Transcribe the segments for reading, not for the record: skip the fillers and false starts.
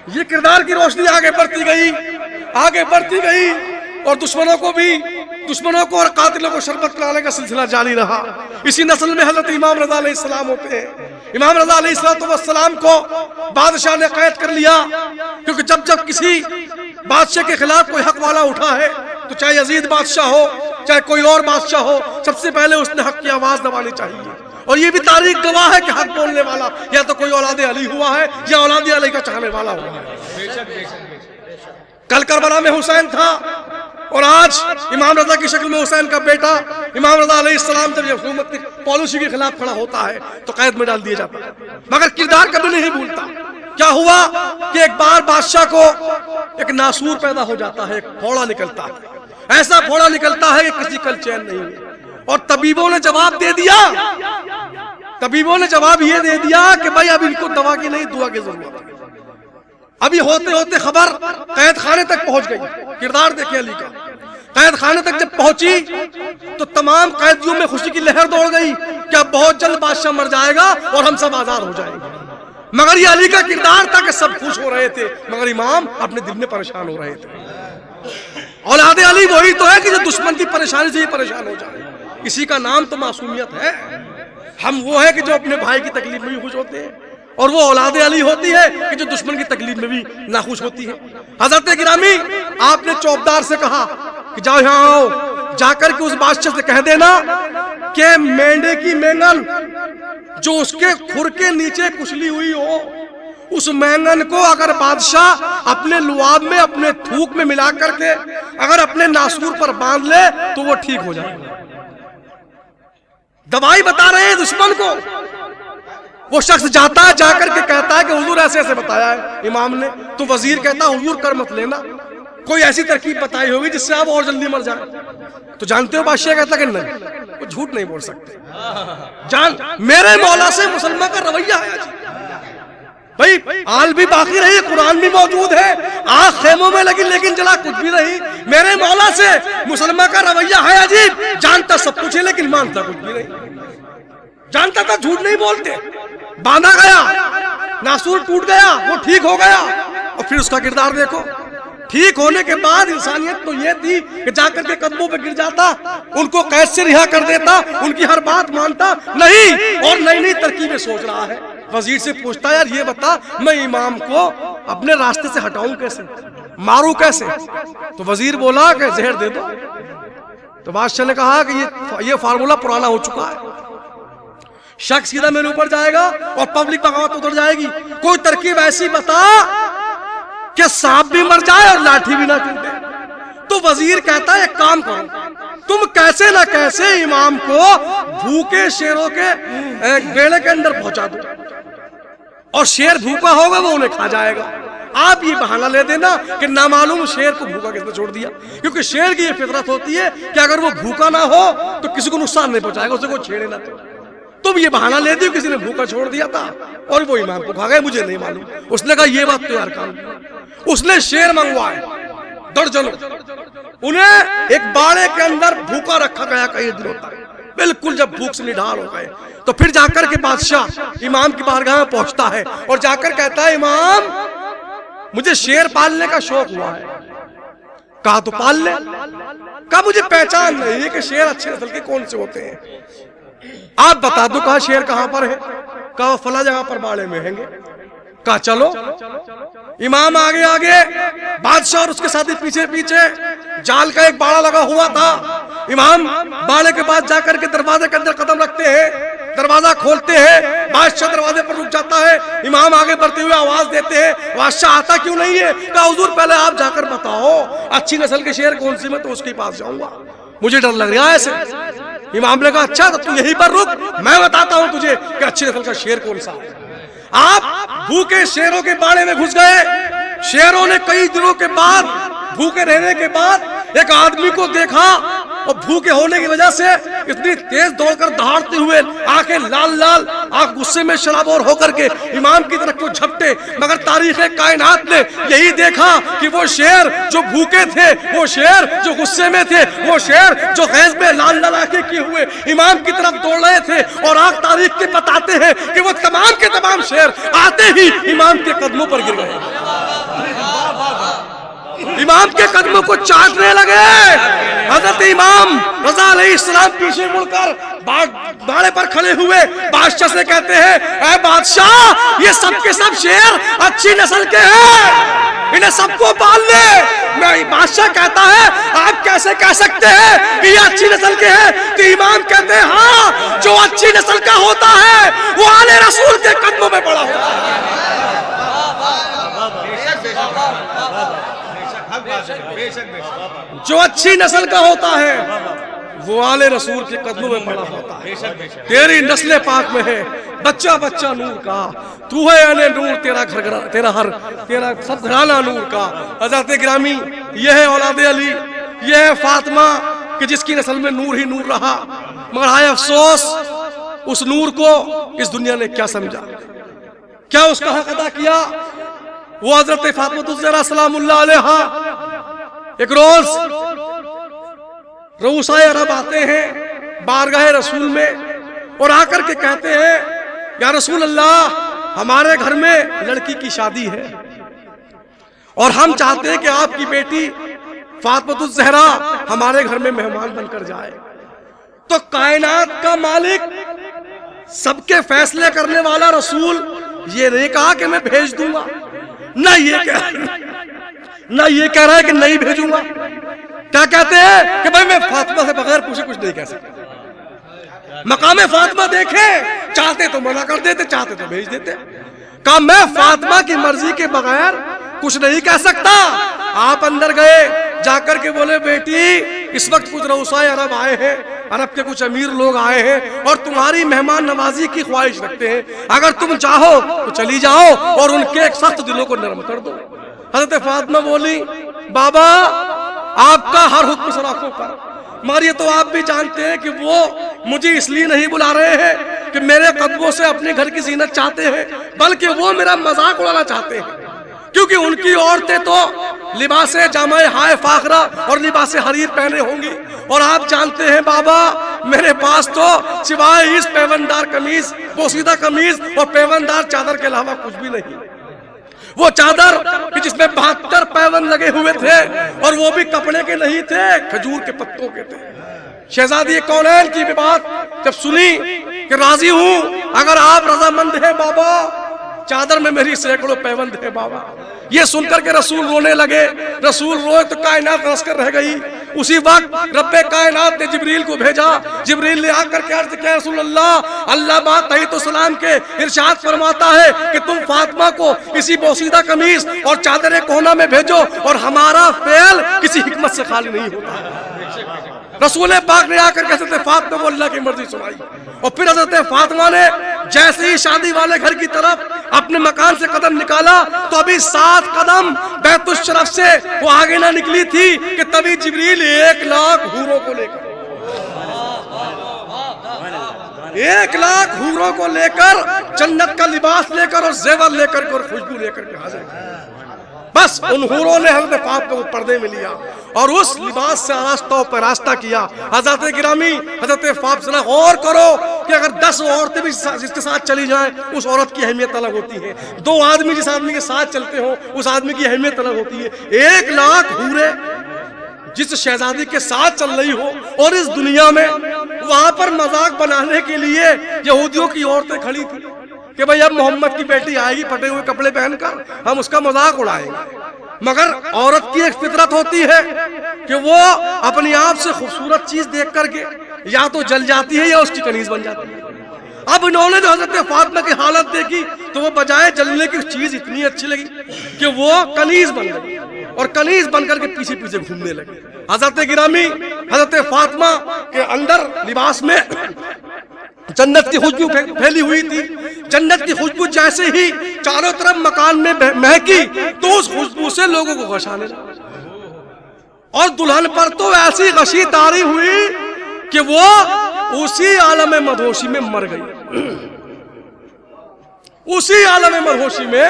یہ کردار کی روشنی آگے بڑھتی گئی اور دشمنوں کو اور قاتلوں کو شربت پلانے کا سلسلہ جاری رہا۔ اسی نسل میں حضرت امام رضا علیہ السلام ہوتے ہیں۔ امام رضا علیہ السلام کو بادشاہ نے قید کر لیا، کیونکہ جب کسی بادشاہ کے خلاف کوئی حق والا اٹھا ہے تو چاہے یزید بادشاہ ہو چاہے کوئی اور بادشاہ ہو، سب سے پہلے اس نے حق کی آواز دبانی چاہیے۔ اور یہ بھی تاریخ گواہ ہے کہ حق بولنے والا یا تو کوئی اولاد علی ہوا ہے یا اولاد علی کا چاہنے والا ہوا ہے۔ کل کربلا میں حسین تھا اور آج امام رضا کی شکل میں حسین کا بیٹا امام رضا علیہ السلام جب حکومت کی پالیسی کے خلاف کھڑا ہوتا ہے تو قید میں ڈال دیا جاتا ہے، مگر کردار کبھی نہیں بھولتا۔ کیا ہوا کہ ایک بار بادشاہ کو ایک ناسور پیدا ہو جاتا ہے، ایک پھوڑا نکلتا ہے، ایسا پھوڑا نکلتا ہے کہ کسی کل چین نہیں ہے، اور طبیبوں نے جواب یہ دے دیا کہ بھائی اب ان کو دوا کی نہیں دعا کی ضرورت ہے۔ ابھی ہوتے ہوتے خبر قید خانے تک پہنچ گئی۔ کردار دیکھیں علی کا، قید خانے تک جب پہنچی تو تمام قیدیوں میں خوشی کی لہر دوڑ گئی کہ اب بہت جلد بادشاہ مر جائے گا اور ہم سب آزاد ہو جائیں گے۔ مگر یہ علی کا کردار تھا کہ سب خوش ہو رہے تھے مگر امام اپنے دل میں پریشان ہو رہے تھے۔ اولاد علی وہی تو ہے کہ جو دشمن کی پریشانی سے ہی پریشان ہو جائے۔ اسی کا نام تو معصومیت ہے۔ ہم وہ ہے کہ جو اپنے بھائی کی تکلیف میں بھی خوش ہوتے ہیں، اور وہ اولاد علی ہوتی ہے کہ جو دشمن کی تکلیف میں بھی ناخوش ہوتی ہے۔ حضرت گرامی، آپ نے چوبدار سے کہا کہ جاؤ یہاں آؤ، جا کر کے اس بادشاہ سے کہہ دینا کہ مینڈے کی مینگن جو اس کے کھر کے نیچے کچلی ہوئی ہو، اس مینگن کو اگر بادشاہ اپنے لعاب میں اپنے تھوک میں ملا کر کے اگر اپنے ناسور پر باندھ لے تو وہ ٹھیک ہو جائے۔ دوائی بتا رہے ہیں دشمن کو۔ وہ شخص جاتا ہے، جا کر کے کہتا ہے کہ حضور ایسے ایسے بتایا ہے امام نے، تو وزیر کہتا ہے حضور کر مت لینا، کوئی ایسی ترکیب بتائی ہوگی جس سے آپ اور جلدی مر جائیں۔ تو جانتے ہو بادشاہ کہتا کہ نہیں، وہ جھوٹ نہیں بول سکتے، میرے مولا سے مسلمان کا رویہ ہے۔ بھائی آل بھی باقی رہی، قرآن بھی موجود ہے، آنکھ خیموں میں لگی لیکن جلا کچھ بھی رہی، میرے مولا سے مسلمان کا رویہ ہے عجیب، جانتا سب کچھ ہے لیکن مانتا کچھ بھی نہیں۔ جانتا تھا جھوٹ نہیں بولتے، باندھا گیا، ناسور ٹوٹ گیا، وہ ٹھیک ہو گیا، اور پھر اس کا کردار دیکھو۔ ٹھیک ہونے کے بعد انسانیت تو یہ تھی کہ جا کر کے قدموں پہ گر جاتا، ان کو قید سے رہا کر دیتا، ان کی ہر بات مانتا نہیں، اور نئی نئی ترکیبیں سوچ رہا ہے۔ وزیر سے پوچھتا یار یہ بتا میں امام کو اپنے راستے سے ہٹاؤں کیسے، ماروں کیسے؟ تو وزیر بولا کہ زہر دے دو۔ تو بادشاہ نے کہا کہ یہ فارمولہ پرانا ہو چکا ہے، شخص سیدھا میرے اوپر جائے گا اور پبلک بغاوت اتر جائے گی، کوئی ترکیب ایسی بتا کہ سانپ بھی مر جائے اور لاٹھی بھی نہ ٹوٹے۔ تو وزیر کہتا ہے ایک کام کرو، تم کیسے نہ کیسے امام کو بھوکے شیروں کے ایک بیڑے کے اندر پہنچا دو، اور شیر بھوکا ہوگا وہ انہیں کھا جائے گا۔ آپ یہ بہانہ لے دینا کہ نامعلوم شیر کو بھوکا کس نے چھوڑ دیا، کیونکہ شیر کی یہ فطرت ہوتی ہے کہ اگر وہ بھوکا نہ ہو تو کسی کو نقصان نہیں پہنچائے گا، اسے کوئی چھیڑے نہ۔ تم یہ بہانہ لے دیو کسی نے بھوکا چھوڑ دیا تھا اور وہ امام کو کھا گئے، مجھے نہیں معلوم۔ اس نے کہا یہ بات تو یار کام، اس نے شیر منگوائے درجنوں، انہیں ایک باڑے کے اندر بھوکا رکھا گیا کئی دنوں تک، بالکل جب بھوک سے نڈھال ہو گئے تو پھر جا کر کے بادشاہ امام کی بارگاہ میں پہنچتا ہے اور جا کر کہتا ہے امام مجھے شیر پالنے کا شوق ہوا ہے۔ کہا تو پال لے۔ کہا مجھے پہچان نہیں ہے کہ شیر اچھے نسل کے کون سے ہوتے ہیں، آپ بتا دو۔ کہا شیر کہاں پر ہے؟ کہا فلاں جگہ پر باڑے میں ہیں گے۔ کہا چلو۔ امام آگے آگے، بادشاہ اور اس کے ساتھی پیچھے پیچھے، جال کا ایک باڑا لگا ہوا تھا۔ امام باڑے کے بعد جا کر کے دروازے کے اندر قدم رکھتے ہیں، دروازہ کھولتے ہیں، بادشاہ دروازے پر رک جاتا ہے، امام آگے بڑھتے ہوئے آواز دیتے ہیں بادشاہ آتا کیوں نہیں ہے؟ کہا حضور پہلے آپ جا کر بتاؤ اچھی نسل کے شیر کون سی، میں تو اس کے پاس جاؤں گا، مجھے ڈر لگ رہا ہے ایسے۔ امام نے کہا اچھا تو یہیں پر رک، میں بتاتا ہوں تجھے کہ اچھی نسل کا شیر کون سا ہے۔ آپ بھوکے شیروں کے باڑے میں گھس گئے۔ شیروں نے کئی دنوں کے بعد بھوکے رہنے کے بعد ایک آدمی کو دیکھا اور بھوکے ہونے کی وجہ سے اتنی تیز دوڑ کر دہاڑتے ہوئے، آنکھیں لال لال، آنکھ غصے میں شرابور ہو کر کے امام کی طرف کو جھپٹے، مگر تاریخ کائنات نے یہی دیکھا کہ وہ شیر جو بھوکے تھے، وہ شیر جو غصے میں تھے، وہ شیر جو خیز میں لال لال آنکھیں کیے ہوئے امام کی طرف دوڑ رہے تھے، اور آنکھ تاریخ کے بتاتے ہیں کہ وہ تمام کے تمام شیر آتے ہی امام کے قدموں پر گر گئے۔ امام کے قدموں کو چاٹنے لگے۔ حضرت امام رضا علیہ السلام پیچھے مڑ کر باڑے پر کھڑے ہوئے بادشاہ سے کہتے ہیں اے بادشاہ یہ سب کے سب شیر اچھی نسل کے ہیں، انہیں سب کو پال لے۔ بادشاہ کہتا ہے آپ کیسے کہہ سکتے ہیں کہ یہ اچھی نسل کے ہیں؟ تو امام کہتے ہیں ہاں جو اچھی نسل کا ہوتا ہے وہ آل رسول کے قدموں میں پڑا ہوتا ہے۔ جو اچھی نسل کا ہوتا ہے وہ آل رسول کے قدموں میں پڑا ہوتا ہے۔ تیری نسل پاک میں ہے بچہ بچہ نور کا، تو ہے انے نور، تیرا سب گھرانہ نور کا۔ حضرت گرامی یہ ہے اولاد علی، یہ ہے فاطمہ کہ جس کی نسل میں نور ہی نور رہا، مگر ہائے افسوس اس نور کو اس دنیا نے کیا سمجھا، کیا اس کا حق ادا کیا۔ وہ حضرت فاطمہ الزہرا سلام اللہ علیہا ایک روز رؤسائے عرب آتے ہیں بارگاہ رسول میں اور آ کر کے کہتے ہیں یا رسول اللہ ہمارے گھر میں لڑکی کی شادی ہے اور ہم چاہتے ہیں کہ آپ کی بیٹی فاطمہ الزہرا ہمارے گھر میں مہمان بن کر جائے۔ تو کائنات کا مالک سب کے فیصلے کرنے والا رسول یہ نہیں کہا کہ میں بھیج دوں گا، نہ یہ کہہ رہا ہے کہ نہیں بھیجوں گا، کیا کہتے ہیں کہ بھائی میں فاطمہ سے بغیر پوچھے کچھ نہیں کہہ سکتا۔ مقام فاطمہ دیکھیں، چاہتے تو منع کر دیتے، چاہتے تو بھیج دیتے۔ کہا میں فاطمہ کی مرضی کے بغیر کچھ نہیں کہہ سکتا۔ آپ اندر گئے، جا کر کے بولے بیٹی اس وقت کچھ رؤسائے عرب آئے ہیں، عرب کے کچھ امیر لوگ آئے ہیں اور تمہاری مہمان نوازی کی خواہش رکھتے ہیں، اگر تم چاہو تو چلی جاؤ اور ان کے ایک سخت دلوں کو نرم کر دو۔ حضرت فاطمہ بولی بابا آپ کا ہر حکم سراخوں پر، مگر یہ تو آپ بھی جانتے ہیں کہ وہ مجھے اس لیے نہیں بلا رہے ہیں کہ میرے قدموں سے اپنے گھر کی زینت چاہتے ہیں، بلکہ وہ میرا مذاق اڑانا چاہتے ہیں، کیونکہ ان کی عورتیں تو لباس جامع ہائے فاخرہ اور لباس حریر پہنے ہوں گی، اور آپ جانتے ہیں بابا میرے پاس تو سوائے اس پیوندار قمیض، پوشیدہ قمیض اور پیوندار چادر کے علاوہ کچھ بھی نہیں۔ وہ چادر کہ جس میں 72 پیوند لگے ہوئے تھے اور وہ بھی کپڑے کے نہیں تھے، کھجور کے پتوں کے تھے۔ شہزادی کونین کی بھی بات جب سنی کہ راضی ہوں اگر آپ رضامند ہیں بابا، چادر میں میری سینکڑوں پیوند ہے بابا۔ یہ سن کر کے رسول رونے لگے، رسول روئے تو کائنات رس کر رہ گئی۔ اسی وقت رب کائنات نے جبریل کو بھیجا، جبریل نے آ کر کے عرض کیا رسول اللہ بات تحیت و سلام کے ارشاد فرماتا ہے کہ تم فاطمہ کو اسی بوسیدہ قمیص اور چادر کونا میں بھیجو، اور ہمارا فعل کسی حکمت سے خالی نہیں ہوتا۔ رسول پاک نے آ کر کے حضرت فاطمہ کو اللہ کی مرضی سنائی، اور پھر حضرت فاطمہ نے جیسے ہی شادی والے گھر کی طرف اپنے مکان سے قدم نکالا تو ابھی 7 قدم بیت الشرف سے وہ آگے نہ نکلی تھی کہ تبھی جبریل 1,00,000 حوروں کو لے کر 1,00,000 حوروں کو لے کر جنت کا لباس لے کر اور زیور لے کر اور خوشبو لے کر کے حاضر کیا۔ بس ان حوروں نے حضرت فاطمہ کو پردے میں لیا اور اس لباس سے آراستہ و پیراستہ کیا۔ حضرت گرامی حضرت فاطمہ غور کرو کہ اگر 10 عورتیں بھی جس کے ساتھ چلی جائیں اس عورت کی اہمیت الگ ہوتی ہے، 2 آدمی جس آدمی کے ساتھ چلتے ہوں اس آدمی کی اہمیت الگ ہوتی ہے۔ 1,00,000 حوریں جس شہزادی کے ساتھ چل رہی ہو، اور اس دنیا میں وہاں پر مذاق بنانے کے لیے یہودیوں کی عورتیں کھڑی تھی کہ بھئی اب محمد کی بیٹی آئے گی پھٹے ہوئے کپڑے پہن کر، ہم اس کا مذاق اڑائیں گے۔ مگر عورت کی ایک فطرت ہوتی ہے کہ وہ اپنی آپ سے خوبصورت چیز دیکھ کر کے یا تو جل جاتی ہے یا اس کی کنیز بن جاتی ہے۔ اب انہوں نے جو حضرت فاطمہ کی حالت دیکھی تو وہ بجائے جلنے کی چیز اتنی اچھی لگی کہ وہ کنیز بن گئی، اور کنیز بن کر کے پیچھے پیچھے گھومنے لگے۔ حضرت گرامی حضرت فاطمہ کے اندر لباس میں جنت کی خوشبو پھیلی ہوئی تھی۔ جنت کی خوشبو جیسے ہی چاروں طرف مکان میں مہکی تو اس خوشبو سے لوگوں کو غش آنے لگا، اور دلہن پر تو ایسی غشی طاری ہوئی کہ وہ اسی عالم مدہوشی میں مر گئی۔ اسی عالم مدہوشی میں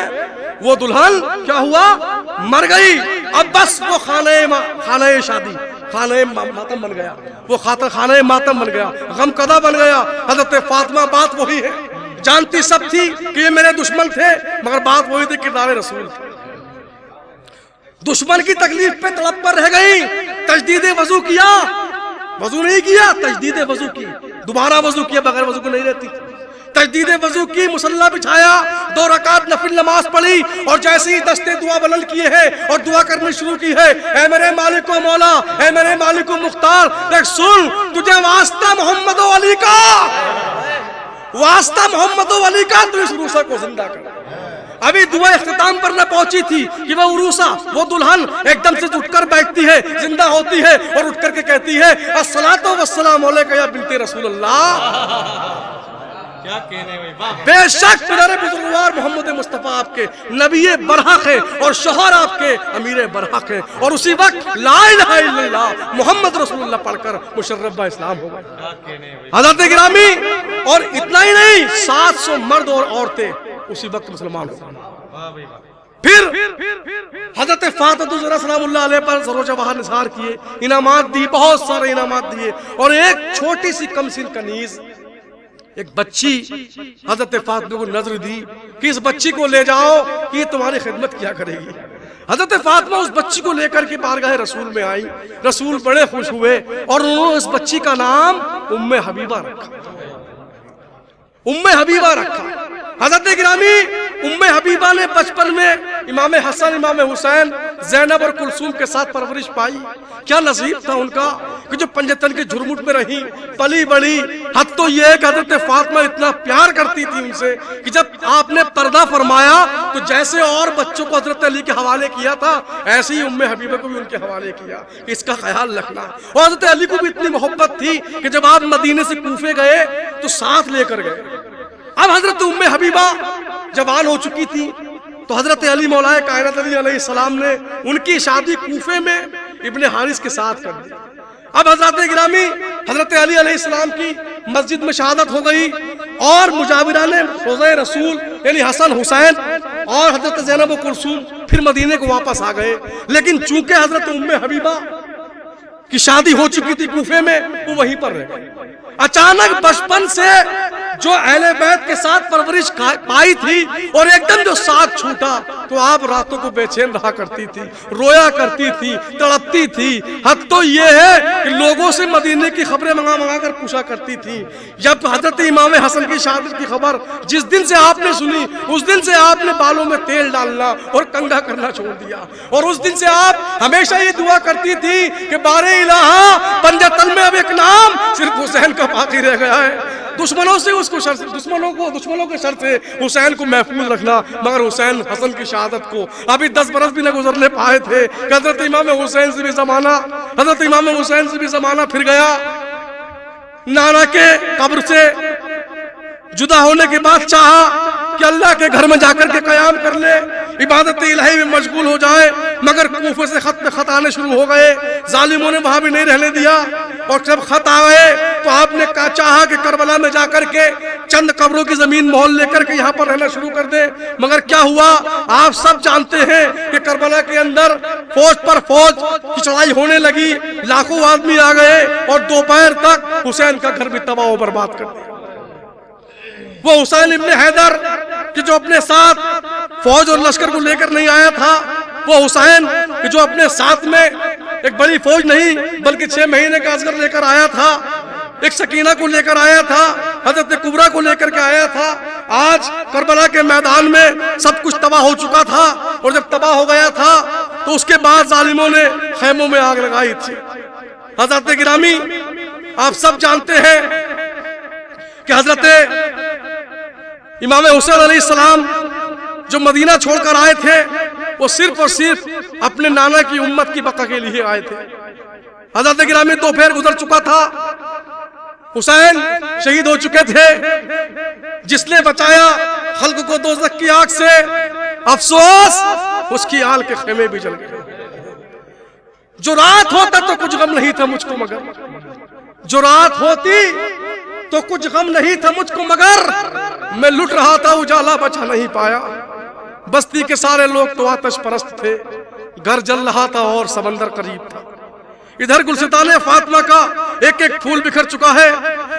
وہ دلہن کیا ہوا؟ مر گئی۔ اب بس وہ خانہ شادی خانہ ماتم بن گیا، وہ خانہ ماتم بن گیا، غم قدہ بن گیا۔ حضرت فاطمہ بات وہی ہے، جانتی سب تھی کہ یہ میرے دشمن تھے، مگر بات وہی تھی، کردار رسول تھے۔ دشمن کی تکلیف پہ تڑپ پر رہ گئی، تجدید وضو کیا، وضو نہیں کیا، تجدید وضو کی، دوبارہ وضو کیا، بغیر وضو کو نہیں رہتی، تجدید وضو کی، مصلی بچھایا، 2 رکعت نفل نماز پڑھی، اور جیسے ہی دستے دعا بلند کیے ہیں اور دعا کرنے شروع کی ہے، اے میرے مالک و مولا، اے میرے مالک و مختار، دیکھ سن، تجھے واسطہ محمد و علی کا، واسطہ محمد و علی کا، تو اس عروسہ کو زندہ کر۔ ابھی دعا اختتام پر نہ پہنچی تھی کہ وہ عروسہ، وہ دلہن ایک دم سے اٹھ کر بیٹھتی ہے، زندہ ہوتی ہے، اور اٹھ کر کے کہتی ہے الصلاۃ والسلام علیک یا بنت رسول اللہ۔ بے شک پیارے بزرگوار محمد مصطفیٰ آپ کے نبی برحق ہے اور شوہر آپ کے امیر برحق ہے، اور اسی وقت لا الہ الا اللہ محمد رسول اللہ پڑھ کر مشرف اسلام ہو گئے حضرت گرامی۔ اور اتنا ہی نہیں، 700 مرد اور عورتیں اسی وقت مسلمان ہو گئے۔ پھر حضرت فاطمہ الزہرا سلام اللہ علیہ پر زر و جواہر نثار کیے، انعامات دی، بہت سارے انعامات دیے، اور ایک چھوٹی سی کم سن کنیز ایک بچی حضرت فاطمہ کو نظر دی کہ اس بچی کو لے جاؤ کہ یہ تمہاری خدمت کیا کرے گی۔ حضرت فاطمہ اس بچی کو لے کر کے بارگاہ رسول میں آئی، رسول بڑے خوش ہوئے، اور انہوں نے اس بچی کا نام ام حبیبہ رکھا، ام حبیبہ رکھا۔ حضرت گرامی، ام حبیبہ نے بچپن میں امام حسن، امام حسین، زینب اور کلثوم کے ساتھ پرورش پائی۔ کیا نصیب تھا ان کا کہ جو پنجتن کے جھرمٹ میں رہی، پلی بڑی۔ حد تو یہ ہے کہ حضرت فاطمہ اتنا پیار کرتی تھی ان سے کہ جب آپ نے پردہ فرمایا تو جیسے اور بچوں کو حضرت علی کے حوالے کیا تھا، ایسے ہی ام حبیبہ کو بھی ان کے حوالے کیا کہ اس کا خیال رکھنا۔ اور حضرت علی کو بھی اتنی محبت تھی کہ جب آپ مدینے سے کوفے گئے تو ساتھ لے کر گئے۔ اب حضرت ام حبیبہ جوان ہو چکی تھی تو حضرت علی مولا کائنات علیہ السلام نے ان کی شادی کوفے میں ابن حارث کے ساتھ کر دی۔ اب حضرت گرامی، حضرت علی علیہ السلام کی مسجد میں شہادت ہو گئی، اور مجاوران روضہ رسول یعنی حسن حسین اور حضرت زینب و کلثوم پھر مدینے کو واپس آ گئے۔ لیکن چونکہ حضرت ام حبیبہ کی شادی ہو چکی تھی کوفے میں، وہ وہیں پر رہ گئے۔ اچانک بچپن سے جو اہل بیت کے ساتھ پرورش پائی تھی، اور ایک دم جو ساتھ چھوٹا تو آپ راتوں کو بے چین رہا کرتی تھی، رویا کرتی تھی، تڑپتی تھی۔ حق تو یہ ہے کہ لوگوں سے مدینے کی خبریں منگا کر پوچھا کرتی تھی۔ جب حضرت امام حسن کی شہادت کی خبر جس دن سے آپ نے سنی، اس دن سے آپ نے بالوں میں تیل ڈالنا اور کنگھا کرنا چھوڑ دیا، اور اس دن سے آپ ہمیشہ یہ دعا کرتی تھی کہ بار الہ پنجتن میں اب ایک نام صرف حسین کا باقی رہ گیا ہے۔ دشمنوں سے اس کو دشمنوں کے شر سے حسین کو محفوظ رکھنا، مگر حسین حسن کی شہادت کو ابھی 10 برس بھی نہ گزرنے پائے تھے کہ حضرت امام حسین سے بھی زمانہ پھر گیا۔ نانا کے قبر سے جدا ہونے کے بعد چاہا کہ اللہ کے گھر میں جا کر کے قیام کر لے، عبادت الہی میں مشغول ہو جائے، مگر کوفے سے خط پہ خط آنے شروع ہو گئے، ظالموں نے وہاں بھی نہیں رہنے دیا، اور جب خط آئے تو آپ نے چاہا کہ کربلا میں جا کر کے چند قبروں کی زمین مہر لے کر کے یہاں پر رہنا شروع کر دے، مگر کیا ہوا آپ سب جانتے ہیں کہ کربلا کے اندر فوج پر فوج کی چڑھائی ہونے لگی، لاکھوں آدمی آ گئے، اور دوپہر تک حسین کا گھر بھی تباہ و برباد کر دیا۔ وہ حسین ابن حیدر کہ جو اپنے ساتھ فوج اور لشکر کو لے کر نہیں آیا تھا، وہ حسین کہ جو اپنے ساتھ میں ایک بڑی فوج نہیں بلکہ 6 مہینے کا اصغر لے کر آیا تھا، ایک سکینہ کو لے کر آیا تھا، حضرت کبریٰ کو لے کر کے آیا تھا، آج کربلا کے میدان میں سب کچھ تباہ ہو چکا تھا، اور جب تباہ ہو گیا تھا تو اس کے بعد ظالموں نے خیموں میں آگ لگائی تھی۔ حضرت گرامی، آپ سب جانتے ہیں کہ حضرت امام حسین علیہ السلام جو مدینہ چھوڑ کر آئے تھے، وہ صرف اور صرف اپنے نانا کی امت کی بقا کے لیے آئے تھے۔ حضرت گرامی دوپہر گزر چکا تھا، حسین شہید ہو چکے تھے، جس نے بچایا خلق کو دوزخ کی آگ سے، افسوس اس کی آل کے خیمے بھی جل گئے۔ جو رات ہوتا تو کچھ غم نہیں تھا مجھ کو، مگر جو رات ہوتی تو کچھ غم نہیں تھا مجھ کو، مگر میں لٹ رہا تھا اجالا بچا نہیں پایا۔ بستی کے سارے لوگ تو آتش پرست تھے، گھر جل رہا تھا اور سمندر قریب تھا۔ ادھر گلستان فاطمہ کا ایک ایک پھول بکھر چکا ہے،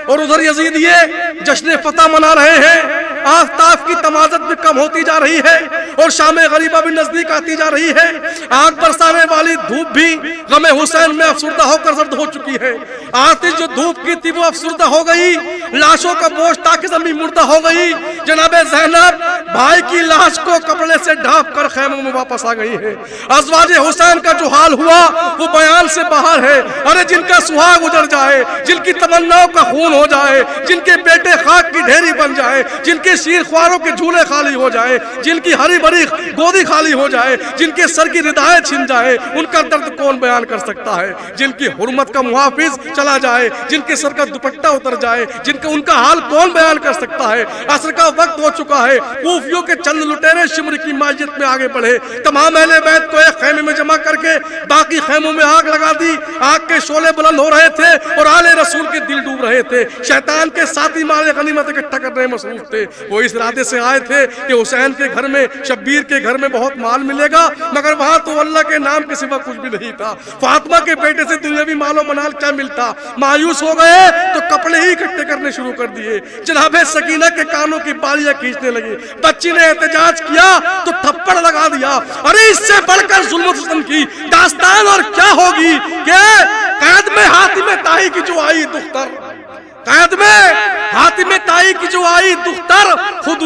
اور ادھر یزید یہ جشن فتح منا رہے ہیں۔ آفتاب کی تمازت بھی کم ہوتی جا رہی ہے اور شام غریبہ بھی نزدیک آتی جا رہی ہے. آگ برسانے والی دھوپ بھی غم حسین میں افسردہ ہو کر زرد ہو چکی ہے. آتش جو دھوپ کی تھی وہ افسردہ ہو گئی, لاشوں کا بوجھ تاکہ زمین مردہ ہو گئی. جناب زینب بھائی کی لاش کو کپڑے سے ڈھانپ کر خیموں میں واپس آ گئی ہے. ازواج حسین کا جو حال ہوا وہ بیان سے باہر ہے. ارے جن کا سہاگ اجڑ جائے, جن کی تمناؤں کا خون ہو جائے, جن کے بیٹے خاک کی ڈھیری بن جائے, جن کے شیر خواروں کے جھولے خالی ہو جائے, جن کی ہری بھری گودی خالی ہو جائے, جن کے سر کی ردائیں چھن جائے, ان کا درد کون بیان کر سکتا ہے؟ جن کی حرمت کا محافظ چلا جائے, جن کے سر کا دوپٹہ اتر جائے, ان کا حال کون بیان کر سکتا ہے؟ عصر کا وقت ہو چکا ہے. کوفیوں کے چند لٹیرے شمر کی مائیت میں آگے بڑھے, تمام اہل بیت کو ایک خیمے میں جمع کر کے باقی خیموں میں آگ لگا دی. آگ کے شعلے بلند ہو رہے تھے اور آل رسول کے دل ڈوب رہے تھے. شیطان کے ساتھی مال غنیمت اکٹھا کرنے میں مصروف تھے. وہ اس ارادے سے آئے تھے کہ حسین کے گھر میں, شبیر کے گھر میں بہت مال ملے گا, مگر وہاں تو اللہ کے نام کے سوا کچھ بھی نہیں تھا. فاطمہ کے بیٹے سے دنیاوی مال و منال کیا ملتا؟ مایوس ہو گئے تو کپڑے ہی اکٹھے کرنے شروع کر دیے. جناب سکینہ کے کانوں کی بالیاں کھینچنے لگی. بچی نے احتجاج کیا تو تھپڑ لگا دیا. ارے اس سے بڑھ کر ظلم و ستم کی داستان اور کیا ہوگی کہ قید میں حاتم طائی کی جو آئی دختر, قید میں حاتم طائی کی جو آئی دختر, خود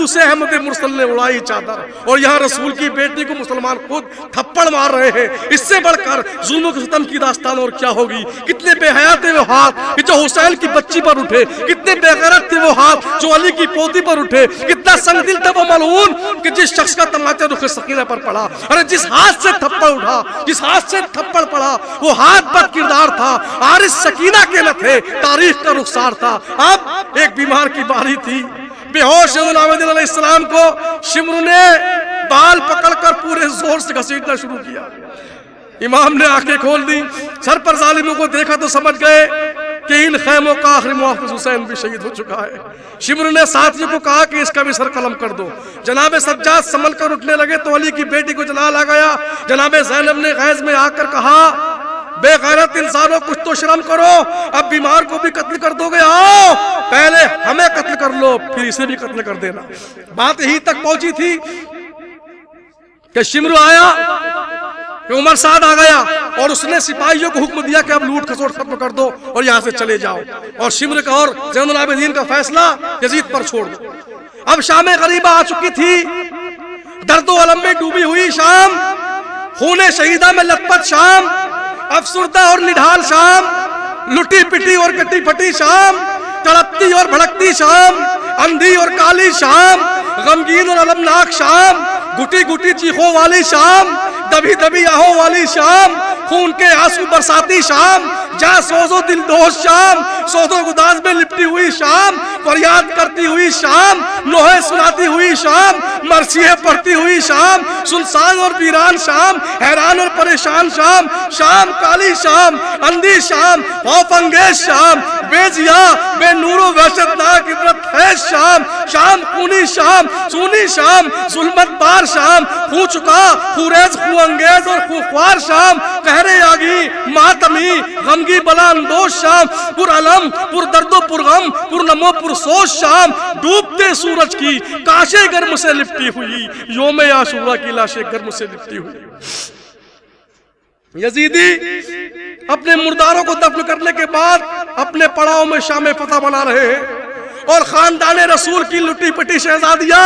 اسے احمد مرسل نے اڑائی چادر. اور یہاں رسول کی بیٹی کو مسلمان خود تھپڑ مار رہے ہیں. اس سے بڑھ کر ظلم و ستم کی داستان اور کیا ہوگی؟ کتنے بے حیا تھے وہ ہاتھ کہ جو حسین کی بچی پر اٹھے, کتنے بے غیرت تھے وہ ہاتھ جو علی کی پوتی پر اٹھے, کتنا سنگ دل تھا وہ ملعون کہ جس شخص کا تماچا رخ سکینہ پر پڑا. ارے جس ہاتھ سے تھپڑ اٹھا, جس ہاتھ سے تھپڑ پڑا, وہ ہاتھ بد کردار تھا. عارض سکینہ کے نہ تھے, تاریخ کا رخسار تھا. اب ایک بیمار کی باری تھی. بے ہوش علیہ السلام کو شمر نے بال پکڑ کر پورے زور سے گھسیٹنا شروع کیا. امام نے آنکھیں کھول دی, سر پر ظالموں کو دیکھا تو سمجھ گئے کہ ان خیموں کا آخری محافظ حسین بھی شہید ہو چکا ہے. شمر نے ساتھیوں کو کہا کہ اس کا بھی سر قلم کر دو. جناب سجاد سنبھل کر اٹھنے لگے تو علی کی بیٹی کو جلال آ گیا. جناب زینب نے غیظ میں آ کر کہا, بے غیرت انسانوں کچھ تو شرم کرو, اب بیمار کو بھی قتل کر دو گے؟ آؤ پہلے ہمیں قتل کر لو, پھر اسے بھی قتل کر دینا. بات یہی تک پہنچی تھی کہ شمر آیا, کہ عمر سعد آ گیا اور اس نے سپاہیوں کو حکم دیا کہ اب لوٹ کھسوٹ ختم کر دو اور یہاں سے چلے جاؤ, اور شمر کا اور زین العابدین کا فیصلہ یزید پر چھوڑ دو. اب شام غریبہ آ چکی تھی, درد و علم میں ڈوبی ہوئی شام, خون شہیدہ میں لت پت شام, افسردہ اور نڈھال شام, لٹی پٹی اور کٹی پھٹی شام, تڑپتی اور بھڑکتی شام, اندھی اور کالی شام, غمگین اور المناک شام, گھٹی گھٹی چیخوں والی شام, دبی دبی آہوں والی شام, خون کے آنسو برساتی شام, جا سوزو دل دوش شام, سوزو گداز میں لپٹی ہوئی شام, فریاد کرتی ہوئی شام, نوحے سناتی ہوئی شام, مرثیے پڑھتی ہوئی شام, سنسان اور ویران شام, حیران اور پریشان شام, شام کالی شام, اندھی شام, خوف انگیز شام, بے ضیا بے نور و وحشتناک عبرت خیز شام, شام خونی شام, سونی شام, ظلمت بار شام, خون چکا خوریز خو انگیز اور خوخوار شام, قہر آگی ماتمی غمگی بلا اندوش شام, پر علم پر درد و پر غم پر نمو پر سوش شام, ڈوبتے سورج کی کاشے گرم سے لپٹی ہوئی, یوم عاشورہ کی لاشیں گرم سے لپٹی ہوئی. یزیدی اپنے مرداروں کو دفن کرنے کے بعد اپنے پڑاؤں میں شام فتح بنا رہے ہیں, اور خاندان رسول کی لٹی پٹی شہزادیاں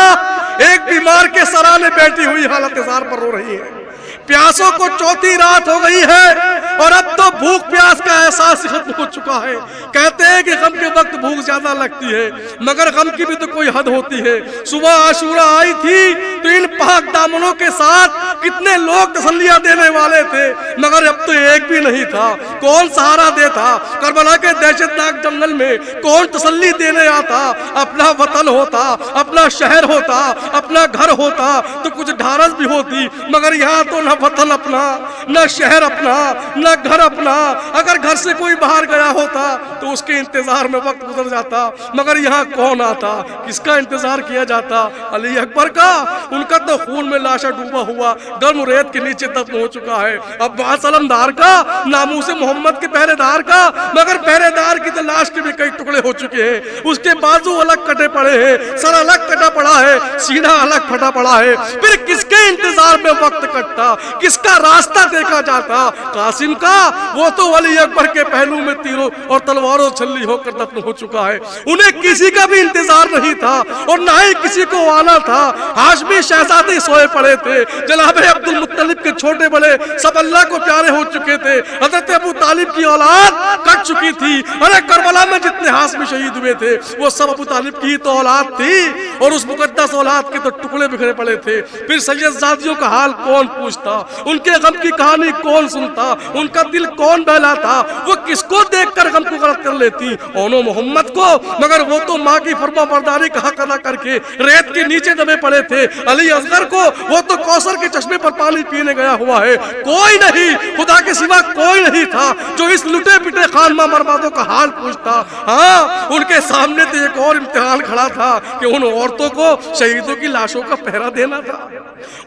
ایک بیمار کے سرانے بیٹھی ہوئی حالت اظہار پر رو رہی ہیں. پیاسوں کو چوتھی رات ہو گئی ہے اور اب تو بھوک پیاس کا احساس ختم ہو چکا ہے. کہتے ہیں کہ غم کے وقت بھوک زیادہ لگتی ہے, مگر غم کی بھی تو کوئی حد ہوتی ہے. صبح عاشورہ آئی تھی تو ان پاک دامنوں کے ساتھ کتنے لوگ تسلیاں دینے والے تھے, مگر اب تو ایک بھی نہیں تھا. کون سہارا دیتا؟ کربلا کے دہشت ناک جنگل میں کون تسلی دینے آتا؟ اپنا وطن ہوتا, اپنا شہر ہوتا, اپنا گھر ہوتا تو کچھ ڈھارس بھی ہوتی، مگر یہاں تو نہ وطن اپنا، نہ شہر اپنا، نہ گھر اپنا۔ اگر گھر سے کوئی باہر گیا ہوتا تو اس کے انتظار میں وقت گزر جاتا، مگر یہاں کون آتا، کس کا انتظار کیا جاتا؟ علی اکبر کا۔ ان کا تو خون میں لاشا ڈوبا ہوا گرم ریت کے نیچے دفن ہو چکا ہے۔ عباس علمدار کا، ناموس محمد کے پہرے دار کا، مگر پہرے دار کی تو لاش کے بھی کئی ٹکڑے ہو چکے ہیں، اس کے بازو الگ کٹے پڑے ہیں، سر الگ کٹا پڑا ہے، سینہ الگ پھٹا پڑا ہے۔ پھر کس کے انتظار میں وقت کٹتا، کس کا راستہ دیکھا جاتا؟ قاسم کا۔ وہ تو علی اکبر کے پہلو میں تیروں اور تلواروں چھلی ہو کر دفن ہو چکا ہے، انہیں کسی کا بھی انتظار نہیں تھا اور نہ ہی کسی کو آنا تھا۔ ہاشمی شہزادے سوئے پڑے تھے، جناب عبد المطلب کے چھوٹے بڑے سب اللہ کو پیارے ہو چکے تھے، حضرت ابو طالب کی اولاد کٹ چکی تھی۔ ارے کربلا میں جتنے ہاشمی شہید ہوئے تھے وہ سب ابو طالب کی تو اولاد تھی، اور اس مقدس اولاد کے تو ٹکڑے بکھرے پڑے تھے۔ پھر سید زادیوں کا حال کون پوچھتا، ان کے غم کی کہانی کون سنتا، ان کا دل کون بہلاتا؟ وہ کس کو دیکھ کر غم کو غلط کر لیتی؟ اونو محمد کو، مگر وہ تو ماں کی فرما برداری کا حق ادا کر کے ریت کے نیچے دبے پڑے تھے۔ علی اصغر کو، وہ تو کوثر کے چشمے پر پانی پینے گیا ہوا ہے۔ کوئی نہیں، خدا کے سوا کوئی نہیں تھا جو اس لٹے پٹے خان ماں بربادوں کا حال پوچھتا۔ ہاں، ان کے سامنے تو ایک اور امتحان کھڑا تھا کہ ان عورتوں کو شہیدوں کی لاشوں کا پہرا دینا تھا،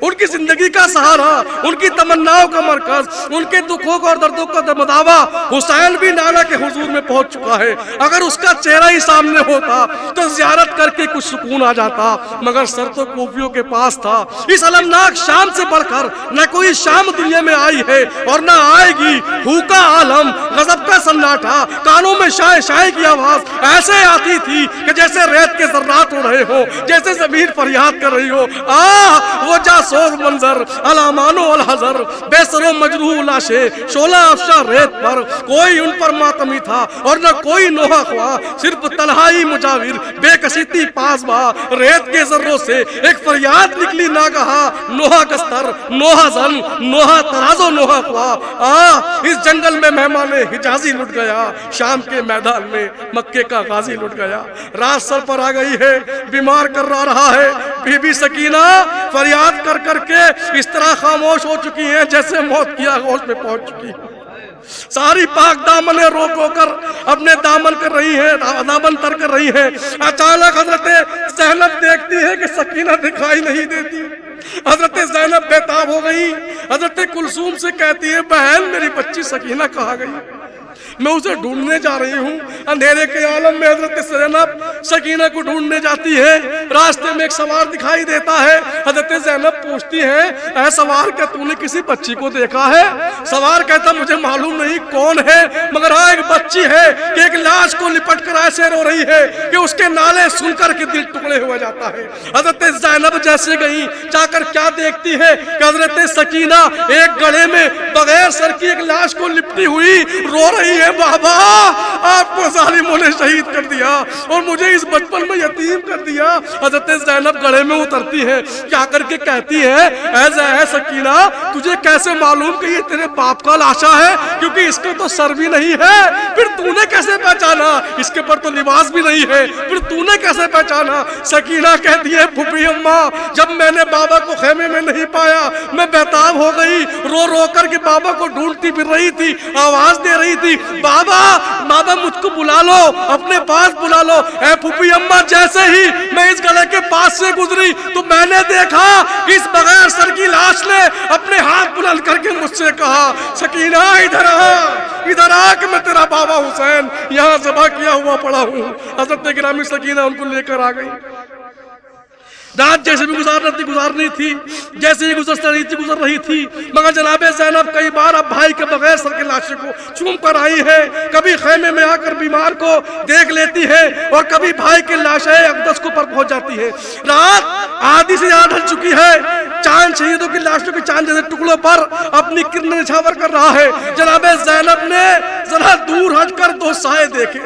ان کی زندگی کا سہارا، ان کی تمناؤں کا مرکز، ان کے دکھوں اور دردوں کا دمداوا۔ حسین بھی نانا کے حضور میں پہنچ چکا ہے، اگر اس کا چہرہ ہی سامنے ہوتا تو زیارت کر کے کچھ سکون آ جاتا، مگر سر تو کوفیوں کے پاس تھا۔ اس المناک شام سے بڑھ کر نہ کوئی شام دنیا میں آئی ہے اور نہ آئے گی۔ بھوکا عالم، غضب کا سناٹا، کانوں میں شائے شائے کی آواز ایسے آتی تھی کہ جیسے ریت کے ذرات اڑ رہے ہو، جیسے زمین فریاد کر رہی ہو۔ وہ جاسوس منظر، الامان و الحذر، بے سر و مجروح لاشیں شعلہ افشاں ریت پر، کوئی ان پر ماتمی تھا اور نہ کوئی نوحہ خواہ، صرف تنہائی مجاور، بے کسی تھی پاسبا۔ ریت کے ذروں سے ایک فریاد نکلی ناگہا، نوحہ گستر، نوحہ زن، نوحہ تراز و نوحہ خواہ۔ اس جنگل میں مہمان حجازی لٹ گیا، شام کے میدان میں مکے کا غازی لٹ گیا۔ رات سر پر آ گئی ہے، بیمار کر رہا ہے، بی بی سکینہ فریاد کر کر کے اس طرح خاموش ہو چکی ہیں جیسے موت کی آغوش میں پہنچ چکی ہے۔ ساری پاک دامنیں روک ہو کر اپنے دامن کر رہی ہیں، دامن تر کر رہی ہیں۔ اچانک حضرت زینب دیکھتی ہے کہ سکینہ دکھائی نہیں دیتی۔ حضرت زینب بیتاب ہو گئی، حضرت کلثوم سے کہتی ہے بہن میری بچی سکینہ کہاں گئی؟ میں اسے ڈھونڈنے جا رہی ہوں۔ اندھیرے کے عالم میں حضرت زینب سکینہ کو ڈھونڈنے جاتی ہے، راستے میں ایک سوار دکھائی دیتا ہے۔ حضرت زینب پوچھتی ہے اے سوار کیا تو نے کسی بچی کو دیکھا ہے؟ سوار کہتا مجھے معلوم نہیں کون ہے، مگر ہاں ایک بچی ہے کہ ایک لاش کو لپٹ کر ایسے رو رہی ہے کہ اس کے نالے سن کر کے دل ٹکڑے ہو جاتا ہے۔ حضرت زینب جیسے گئی، جا کر کیا دیکھتی ہے کہ حضرت سکینہ ایک گڑھے میں بغیر سر کی ایک لاش کو لپٹی ہوئی رو رہی ہے بابا آپ کو ظالموں نے شہید کر دیا اور مجھے اس بچپن میں یتیم کر دیا۔ حضرت زینب گڑھے میں اترتی ہے، کیا کر کے کہتی ہے اے سکینہ تجھے کیسے معلوم کہ یہ تیرے باپ کا لاشا ہے، کیونکہ اس کا تو سر بھی نہیں ہے؟ پھر تو نے کیسے پہچانا؟ اس کے پر تو لباس بھی نہیں ہے، پھر تو نے کیسے پہچانا؟ سکینہ کہتی ہے پھوپھی اماں جب میں نے بابا کو خیمے میں نہیں پایا میں بیتاب ہو گئی، رو رو کر کے بابا کو ڈھونڈتی پھر رہی تھی، آواز دے رہی تھی بابا بابا مجھ کو بلا لو، اپنے پاس بلا لو۔ اے پھوپھی اماں جیسے ہی میں اس گڑھے کے پاس سے گزری تو میں نے دیکھا کہ اس بغیر سر کی لاش نے اپنے ہاتھ بلند کر کے مجھ سے کہا سکینہ ادھر آ کہ میں تیرا بابا حسین یہاں ذبح کیا ہوا پڑا ہوں۔ حضرت گرامی سکینہ ان کو لے کر آ گئی۔ رات جیسے بھی گزارنی تھی، جیسے ہی گزر رہی تھی، مگر جناب زینب کئی بار اب بھائی کے بغیر سر کے لاشے کو چوم کر آئی ہے، کبھی خیمے میں آ کر بیمار کو دیکھ لیتی ہے اور کبھی بھائی کے لاشے اقدس کو پر پہنچ جاتی ہے۔ رات آدھی سے زیادہ ڈھل چکی ہے، چاند شہیدوں کی لاشوں کے چاند جیسے ٹکڑوں پر اپنی کرنیں نچھاور کر رہا ہے۔ جناب زینب نے ذرا دور ہٹ کر دو سائے دیکھے،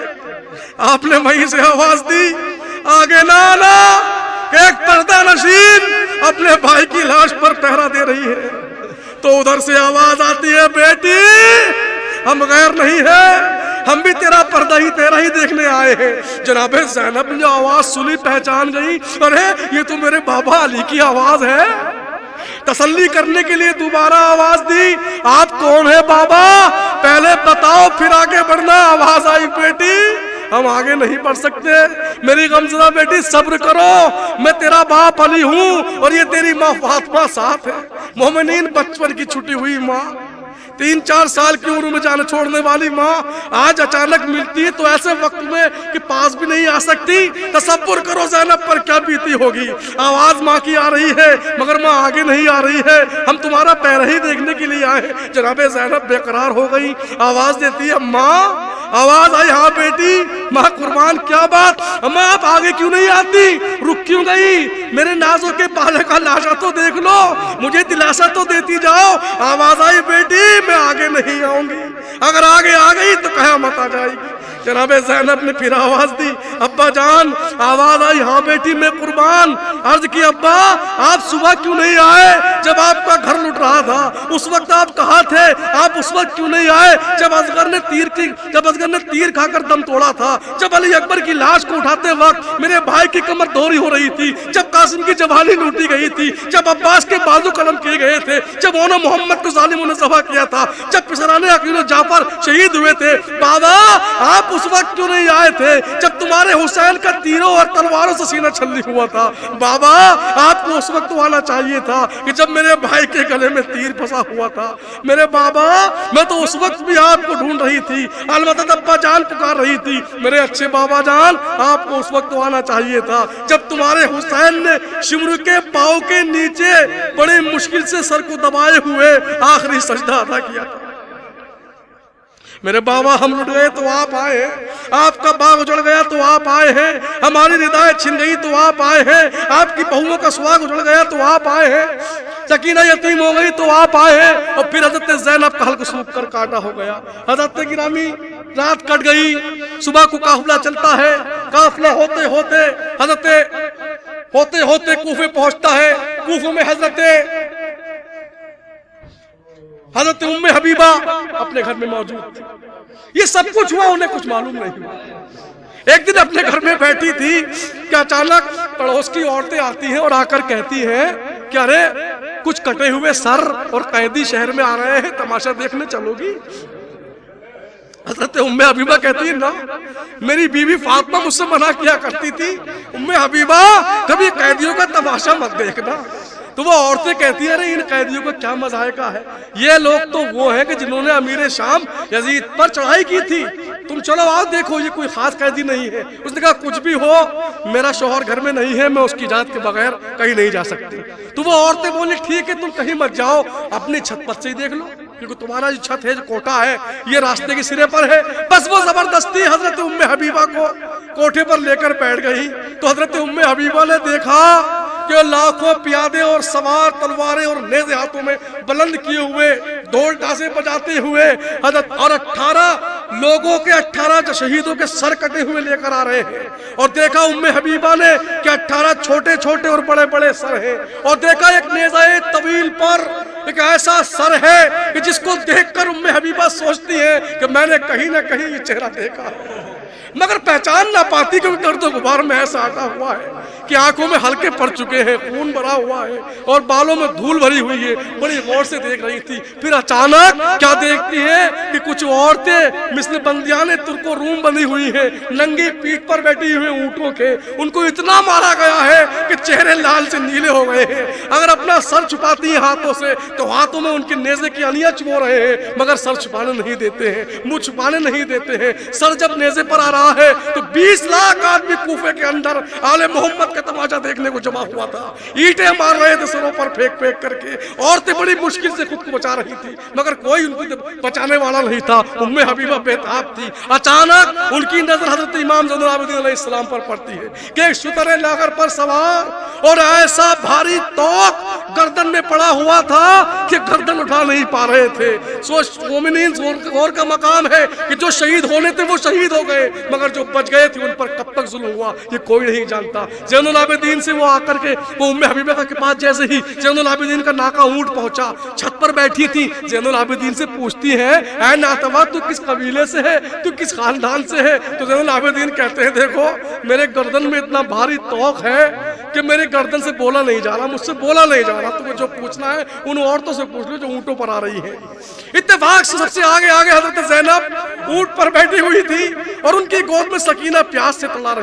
آپ نے وہیں سے آواز دی آگے نہ آنا، ایک پردہ نشین اپنے بھائی کی لاش پر پہرا دے رہی ہے۔ تو ادھر سے آواز آتی ہے بیٹی ہم غیر نہیں ہے، ہم بھی تیرا پردہ ہی تیرا ہی دیکھنے آئے ہیں۔ جناب زینب نے جو آواز سنی پہچان گئی، ارے یہ تو میرے بابا علی کی آواز ہے۔ تسلی کرنے کے لیے دوبارہ آواز دی، آپ کون ہے بابا؟ پہلے بتاؤ پھر آگے بڑھنا۔ آواز آئی، بیٹی ہم آگے نہیں بڑھ سکتے، میری غمزدہ بیٹی صبر کرو، میں تیرا باپ علی ہوں اور یہ تیری ماں فاطمہ ساتھ ہے۔ مومنین بچپن کی چھٹی ہوئی ماں، 3-4 سال کی عمر میں جان چھوڑنے والی ماں آج اچانک ملتی ہے تو ایسے وقت میں کہ پاس بھی نہیں آ سکتی۔ تصور کرو زینب پر کیا بیتی ہوگی۔ آواز ماں کی آ رہی ہے مگر ماں آگے نہیں آ رہی ہے، ہم تمہارا پیر ہی دیکھنے کے لیے آئے۔ جناب زینب بے قرار ہو گئی، آواز دیتی ہے ماں۔ آواز آئی، ہاں بیٹی۔ ماں قربان کیا بات، ماں آپ آگے کیوں نہیں آتی، رک کیوں گئی؟ میرے نازوں کے بالے کا لاشا تو دیکھ لو، مجھے دلاسا تو دیتی جاؤ۔ آواز آئی، بیٹی میں آگے نہیں آؤں گی، اگر آگے آ گئی تو قیامت آ جائے گی۔ جناب زینب نے پھر آواز دی، ابا جان۔ آواز آئی، ہاں بیٹی میں قربان۔ عرض کی، ابا آپ صبح کیوں نہیں آئے جب آپ کا گھر لٹ رہا تھا؟ اس وقت آپ کہاں تھے؟ آپ اس وقت کیوں نہیں آئے جب اصغر نے تیر کھا کر دم توڑا تھا، جب علی اکبر کی لاش کو اٹھاتے وقت میرے بھائی کی کمر دوری ہو رہی تھی، جب قاسم کی جوانی لوٹی گئی تھی، جب عباس کے بازو قلم کیے گئے تھے، جب انہوں نے محمد کو ظالموں نے ذبح کیا تھا، جب پسرانے عقیل و جعفر شہید ہوئے تھے، بابا آپ اس وقت کیوں نہیں آئے تھے جب تمہارے حسین کا تیروں اور تلواروں سے سینہ چھلنی ہوا تھا؟ بابا آپ کو اس وقت آنا چاہیے تھا کہ جب میرے بھائی کے گلے میں تیر پھنسا ہوا تھا۔ میرے بابا میں تو اس وقت بھی آپ کو ڈھونڈ رہی تھی، البتہ ابا جان پکار رہی تھی۔ میرے اچھے بابا جان آپ کو اس وقت آنا چاہیے تھا جب تمہارے حسین نے شمر کے پاؤں کے نیچے بڑی مشکل سے سر کو دبائے ہوئے آخری سجدہ ادا کیا تھا۔ میرے بابا ہم لٹ گئے تو آپ آئے ہیں، آپ کا باغ اجڑ گیا تو آپ آئے ہیں، ہماری ردائیں چھن گئی تو آپ آئے ہیں، آپ کی بہوؤں کا سواگ اجڑ گیا تو آپ آئے ہیں، سکینہ یتیم ہو گئی تو آپ آئے ہیں، اور پھر حضرت زینب کا حلق سوکھ کر کاٹا ہو گیا۔ حضرت گرامی رات کٹ گئی، صبح کو قافلہ چلتا ہے، قافلہ ہوتے ہوتے کوفے پہنچتا ہے۔ کوفے میں حضرت ام حبیبہ اپنے گھر میں موجود تھی۔ یہ سب کچھ ہوا، انہیں کچھ معلوم نہیں ہوا۔ ایک دن اپنے گھر میں بیٹھی تھی کہ اچانک پڑوس کی عورتیں آتی ہیں اور آ کر کہتی ہیں کہ ارے کچھ کٹے ہوئے سر اور قیدی شہر میں آ رہے ہیں، تماشا دیکھنے چلو گی؟ حضرت ام حبیبہ کہتی ہے نا، میری بیوی فاطمہ مجھ سے منع کیا کرتی تھی، ام حبیبہ کبھی قیدیوں کا تماشا مت دیکھنا۔ تو وہ عورتیں کہتی ہیں ارے ان قیدیوں کا کیا مذائقہ ہے، یہ لوگ تو وہ ہیں کہ جنہوں نے امیر شام یزید پر چڑھائی کی تھی، تم چلو آؤ دیکھو یہ کوئی خاص قیدی نہیں ہے۔ اس نے کہا کچھ بھی ہو میرا شوہر گھر میں نہیں ہے، میں اس کی اجازت کے بغیر کہیں نہیں جا سکتی۔ تو وہ عورتیں بولی ٹھیک ہے تم کہیں مت جاؤ، اپنی چھت پر سے ہی دیکھ لو، کیونکہ تمہارا جو چھت ہے جو کوٹا ہے یہ راستے کے سرے پر ہے۔ بس وہ زبردستی حضرت ام حبیبہ کو کوٹھے پر لے کر بیٹھ گئی۔ تو حضرت ام حبیبہ نے دیکھا کہ لاکھوں پیادے اور سوار تلواریں اور نیزے ہاتھوں میں بلند کیے ہوئے ڈھول ڈھاسے بجاتے ہوئے حضرت اور 18 لوگوں کے 18 شہیدوں کے سر کٹے ہوئے لے کر آ رہے ہیں۔ اور دیکھا ام حبیبہ نے کہ 18 چھوٹے چھوٹے اور بڑے بڑے سر ہیں، اور دیکھا ایک نیزہ طویل پر ایک ایسا سر ہے کہ جس کو دیکھ کر ام حبیبہ سوچتی ہے کہ میں نے کہیں نہ کہیں یہ چہرہ دیکھا ہے، مگر پہچان نہ پاتی کیونکہ گرد و غبار میں ایسا آٹا ہوا ہے کہ آنکھوں میں ہلکے پڑ چکے ہیں، خون بھرا ہوا ہے اور بالوں میں دھول بھری ہوئی ہے۔ بڑی غور سے دیکھ رہی تھی، پھر اچانک کیا دیکھتی ہے کہ کچھ عورتیں مثل بندیان ترک و روم بنی ہوئی ہیں، ننگی پیٹھ پر بیٹھی ہوئی اونٹوں کے، ان کو اتنا مارا گیا ہے کہ چہرے لال سے نیلے ہو گئے ہیں۔ اگر اپنا سر چھپاتی ہیں ہاتھوں سے تو ہاتھوں میں ان کے نیزے کی انیاں چبو رہے ہیں، مگر سر چھپانے نہیں دیتے ہیں، منہ چھپانے نہیں دیتے ہیں۔ سر جب نیزے پر آ رہا ہے تو 20 لاکھ آدمی کوفے کے اندر آل محمد کا تماشا دیکھنے کو جمع ہوا تھا، اینٹیں مار رہے تھے سروں پر پھینک پھینک کر کے، عورتیں بڑی مشکل سے خود کو بچا رہی تھی مگر کوئی ان کو بچانے والا نہیں تھا۔ ام حبیبہ بے تاب تھی۔ اچانک ان کی نظر حضرت امام زین العابدین علیہ السلام پر پڑتی ہے کہ ایک شتر لاغر پر سوار اور ایسا بھاری توق گردن میں پڑا ہوا تھا کہ گردن اٹھا نہیں پا رہے تھے۔ مومنین غور کا مقام ہے کہ جو شہید ہونے تھے وہ شہید ہو گئے، مگر جو بچ گئے تھے ان پر کب تک ظلم ہوا یہ کوئی نہیں جانتا۔ زین العابدین سے وہ آ کر کے وہ ام حبیبہ کے پاس جیسے ہی زین العابدین کا ناکا اونٹ پہنچا، چھت پر بیٹھی تھی زین العابدین سے پوچھتی ہیں اے ناتوا تو کس قبیلے سے ہے, تو کس خاندان سے ہے؟ تو زین العابدین کہتے ہیں دیکھو میرے گردن میں اتنا بھاری توق ہے کہ میرے گردن سے بولا نہیں جا رہا, مجھ سے بولا نہیں جا رہا, تمہیں جو پوچھنا ہے ان عورتوں سے پوچھ لو جو اونٹوں پر آ رہی ہیں. اتفاق سے سب سے آگے حضرت زینب اونٹ پر بیٹھی ہوئی تھی اور ان کی گود میں سکینہ پیاس سے ترا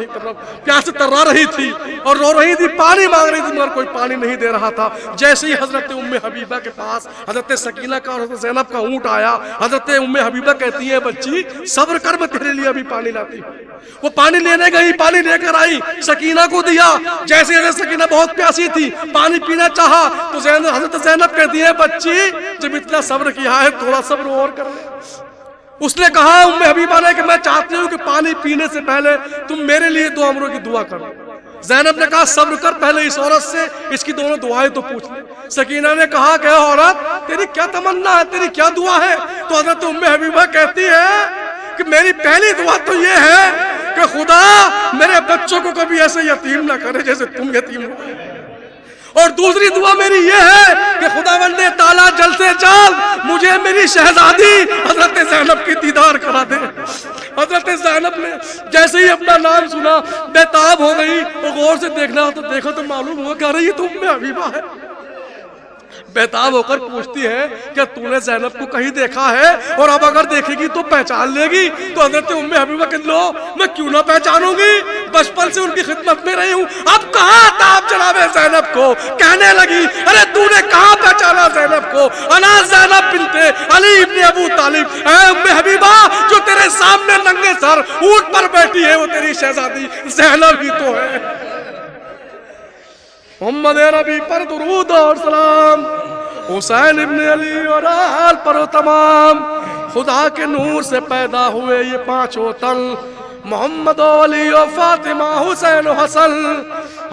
رہی تھی اور رو رہی تھی, پانی مانگ رہی تھی مگر کوئی پانی نہیں دے رہا تھا. جیسے ہی حضرت ام حبیبہ کے پاس حضرت سکینہ کا اور حضرت زینب کا اونٹ آیا, حضرت ام حبیبہ کہتی ہے بچی صبر کر, میں تیرے لیے ابھی پانی لاتی ہوں. وہ پانی لینے گئی, پانی لے کر آئی, سکینہ کو دیا. جیسے حضرت سکینہ بہت پیاسی تھی, پانی پینا چاہا تو حضرت زینب کہتی ہے بچی جب اتنا صبر کیا ہے تھوڑا صبر اور کر لے. اس نے کہا ام حبیبہ نے کہ میں چاہتی ہوں کہ پانی پینے سے پہلے تم میرے لیے دو امروں کی دعا کرو. زینب نے کہا صبر کر, پہلے اس عورت سے اس کی دونوں دعائیں تو پوچھ لے. سکینہ نے کہا کہ عورت تیری کیا تمنا ہے, تیری کیا دعا ہے؟ تو حضرت ام حبیبہ کہتی ہے کہ میری پہلی دعا تو یہ ہے کہ خدا میرے بچوں کو کبھی ایسے یتیم نہ کرے جیسے تم یتیم ہو, اور دوسری دعا میری یہ ہے کہ خداوند تعالیٰ جلد سے جلد مجھے میری شہزادی حضرت زینب کی دیدار کرا دے. حضرت زینب نے جیسے ہی اپنا نام سنا بے-تاب ہو گئی, اور غور سے دیکھا تو معلوم ہوا کہ ارے یہ تو ام حبیبہ ہے. بے-تاب ہو کر پوچھتی ہے کہ تو نے زینب کو کہیں دیکھا ہے, اور اب اگر دیکھے گی تو پہچان لے گی؟ تو حضرت ام حبیبہ کہ لو میں کیوں نہ پہچانوں گی, بچپن سے ان کی خدمت میں رہی ہوں. اب کہاں تھا آپ جناب زینب کو؟ کہنے لگی ارے تو نے کہاں پہچانا زینب کو؟ انا زینب بنت علی ابن ابو طالب. اے ام حبیبہ جو تیرے سامنے ننگے سر اونٹ پر بیٹھی ہے وہ تیری شہزادی زینب ہی تو ہے. محمد نبی پر درود اور سلام, حسین ابن علی اور آل پر تمام. خدا کے نور سے پیدا ہوئے یہ پانچوں تن, محمد و علی و فاطمہ حسین و حسن.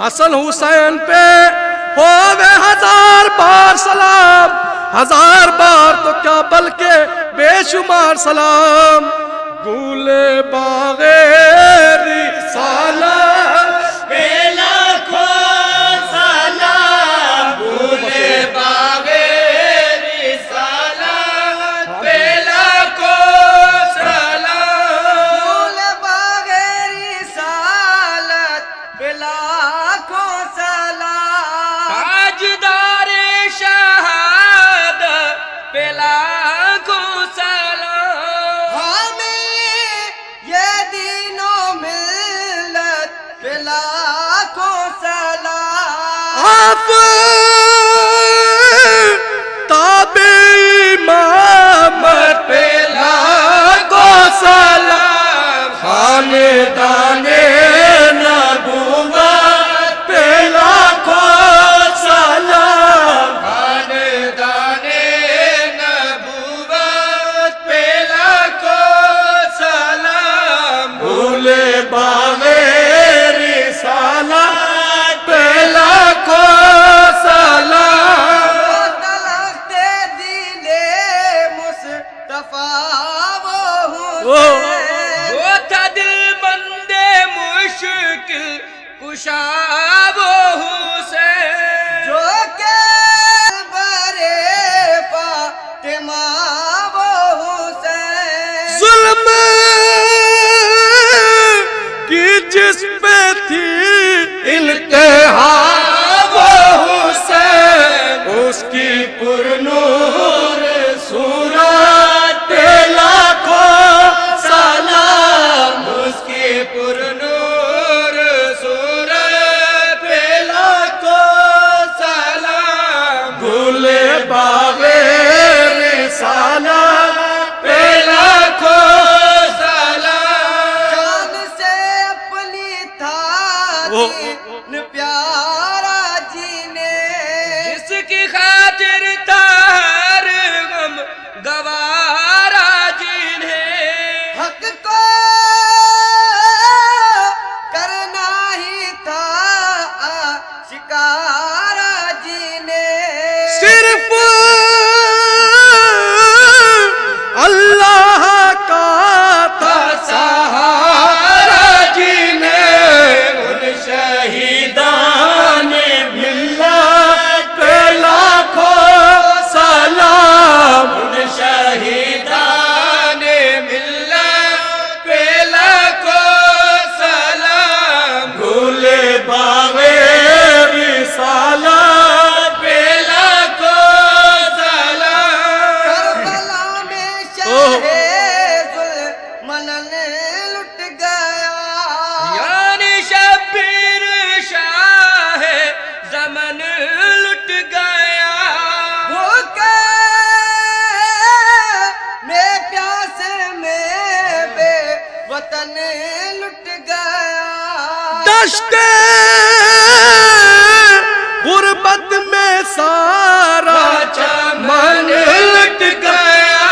حسن حسین پہ ہووے 1000 بار سلام, 1000 بار تو کیا بلکہ بے شمار سلام. گولے باغے رسالت بے لاکھوں سلام, گولے باغے رسالت بے لاکھوں سلام, گولے باغے رسالت بے لاکھوں سلام, تاجدار شہادت بے لاکھوں سلام, ہمیں یہ دین و ملت بے لاکھوں سلام. آپ تابع امامت پہ لاکھوں سلام, خاندان نبوت پہ لاکھوں سلام, خاندان نبوت پہ لاکھوں سلام, بھولے باغے رسالت پہ لاکھوں سلام. تلخت دل مصطفیٰ وہ تھا دل بند مشکل کشا وہ حسین, جو کہ برے فاطمہ وہ حسین, ظلم کی جس پہ تھی انتہا وہ حسین, اس کی پرنور صورت پہ لاکھوں سلام, اس کی پرنور صورت پہ لاکھوں سلام, گولے باغے رسالت پہ لاکھوں سلام. جان سے اپنی تھا دین پیارا جی نے, جس کی خاطر تھا ہر دشتے غربت میں سارا چمن لٹ گیا،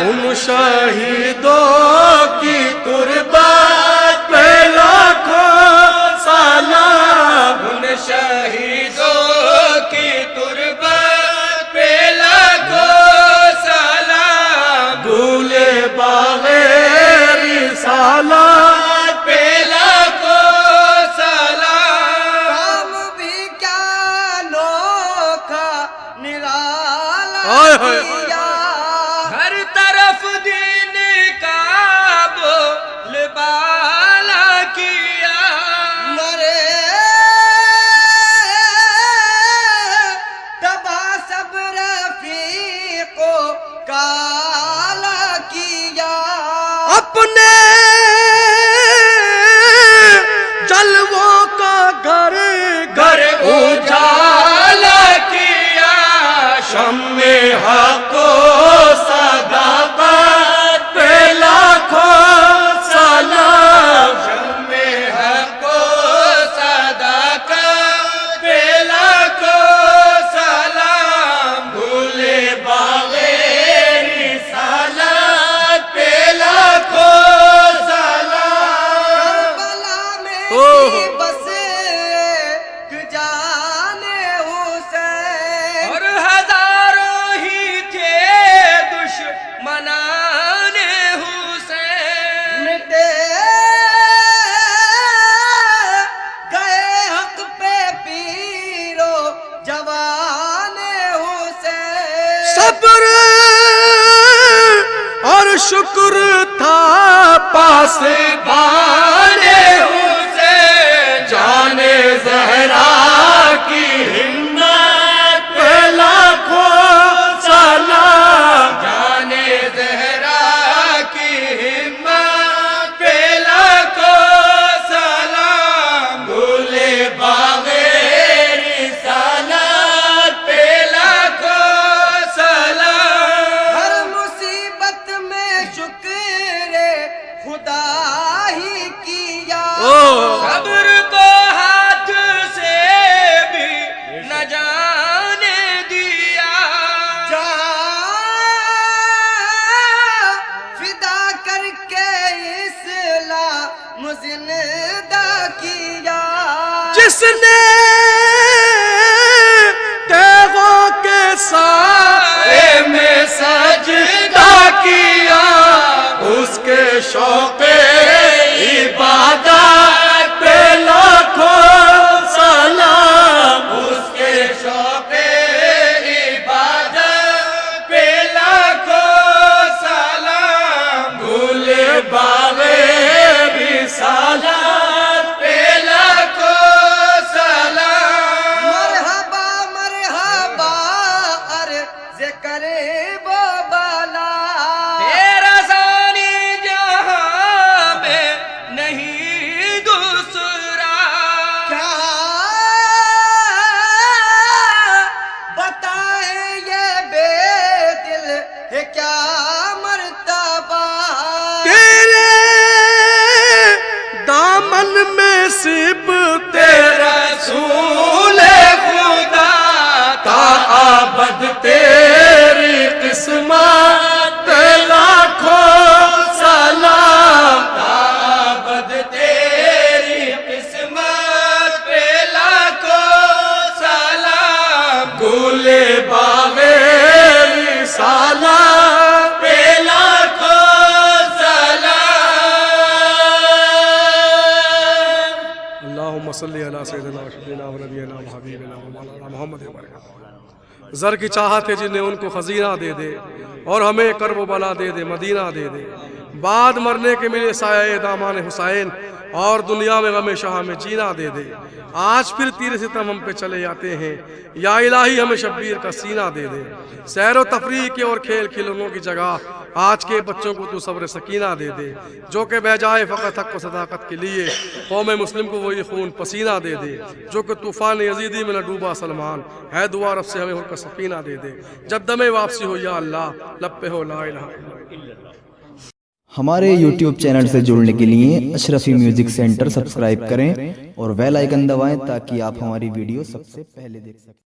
ان شہیدوں کی تربت پہ لاکھوں سلام، ان شہیدوں کی تربت پہ لاکھوں سلام، بھولے باغے رسالت پہ لاکھوں سلام۔ کام بھی کیا نوکھا نرالا آئے ہائے۔ کیا، ہر طرف دین کا بول بالا کیا، مرے تبا سب رفیقوں کالا کیا، اپنے جلووں کا گھر گھر اجالا کیا، شمع حق و صداقت پہ لاکھوں سلام، شمع حق و صداقت پہ لاکھوں سلام، بھولے باغے رسالت پہ لاکھوں سلام۔ کربلا میں اوہ۔ تھی بس ایک جان حسین، اور ہزاروں ہی تھے دشمنان حسین، مٹے گئے حق پہ پیرو جوان حسین، صبر اور شکر تھا پاس بانے حسین، جان زہرا کی ہمت پہ لاکھوں سلام، جان زہرا کی ہمت پہ لاکھوں سلام، بھولے باغے رسالت پہ لاکھوں سلام۔ ہر مصیبت میں شکر خدا ہی کیا، صبر کو ہاتھ سے بھی نہ جانے دیا، جہاں فدا کر کے اسلام زندہ کیا، جس نے تیغوں کے سائے میں سجدہ کیا، اس کے شوق عبادت پہ لاکھوں سلام، اس کے شوق عبادت پہ لاکھوں سلام، بھولے باغے رسالت پہ لاکھوں سلام۔ مرحبا مرحبا عرض کرے وہ بالا، تیرا ثانی جہاں میں نہیں دوسرا، کیا بتائیں یہ بے دل ہے کیا مرتبہ، تیرے دامن میں صرف تیرا رسول خدا تا ابد تیری قسمت پہ لاکھوں سلام، ابد تیری قسمت پہ لاکھوں سلام، بھولے باغے رسالت پہ لاکھوں سلام۔ اللہم صلی علی سیدنا و شفیعنا و نبینا و حبیبنا و مولانا محمد وبرکاتہ۔ زر کی چاہت ہے جنہیں ان کو خزینہ دے دے، اور ہمیں کرب و بلا دے دے، مدینہ دے دے، بعد مرنے کے ملے سایہ دامان حسین، اور دنیا میں غم شاہ میں جینا دے دے۔ آج پھر تیر ستم ہم پہ چلے آتے ہیں، یا الہی ہمیں شبیر کا سینہ دے دے۔ سیر و تفریح کے اور کھیل کھلونوں کی جگہ آج کے بچوں کو تو صبر سکینہ دے دے، جو کہ بہ جائے فقط حق و صداقت کے لیے، قوم مسلم کو وہی خون پسینہ دے دے، جو کہ طوفان یزیدی میں نہ ڈوبا سلمان ہے، دعا رب سے ہمیں ان کا سفینہ دے دے، جب دم واپسی ہو یا اللہ لب پہ ہو لا الہ الا اللہ۔ ہمارے یوٹیوب چینل سے جڑنے کے لیے اشرفی میوزک سینٹر سبسکرائب کریں اور بیل آئیکن دبائیں تاکہ آپ ہماری ویڈیو سب سے پہلے دیکھ سکیں۔